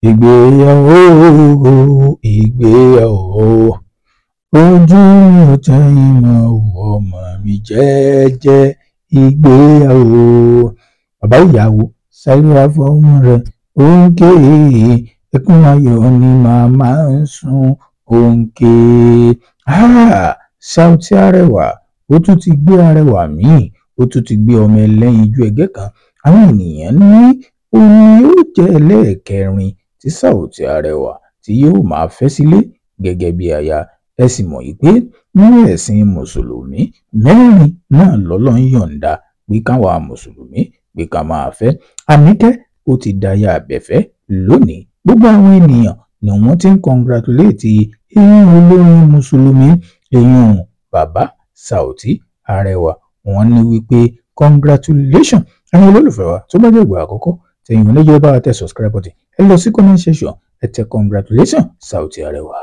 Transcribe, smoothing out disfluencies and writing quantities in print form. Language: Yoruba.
ìgbéyàwó ìgbéyàwó ojú mi ò tẹ́yìn mọ́ ọmọ mi jẹ́jẹ́ ìgbéyàwó. Bàbá ìyàwó sáré wá fọ́mọ rẹ̀ ó ń ké ẹkún ayọ̀ ni màmá ń sun ó ń ké. Saoty Arẹwà ó tún ti gbé arẹwà míì, ó tún ti gbé ọmọ ẹlẹ́yinjú ẹgẹ́ kan. Àwọn ènìyàn ní òun ni ó jẹ́ ẹlẹ́ẹ̀kẹrin tí Saoty Arẹwà tí yóò máa fẹ́ sílé gẹ́gẹ́ bí aya. Ẹ sì mọ̀ pé nínú ẹ̀sìn mùsùlùmí mẹ́rin náà lọ́lọ́run yọ̀ǹda pé káwa mùsùlùmí pé ká máa fẹ́. Àníkẹ́ ó ti daya àbẹ̀fẹ́ lónìí. Gbogbo àwọn ènìyàn ni wọ́n ti ń congratulate eyín olórin mùsùlùmí eyín bàbá Saoty Arẹwà. Wọ́n ní wípé congratulation. Àwọn olólùfẹ́ wa tó bá jẹ́ ìgbà àkọ́kọ́ tẹ̀yin oníjẹ́ bá wa tẹ subscribe button ẹ lọ sí comment section ẹ tẹ congratulation Saoty Arẹwà.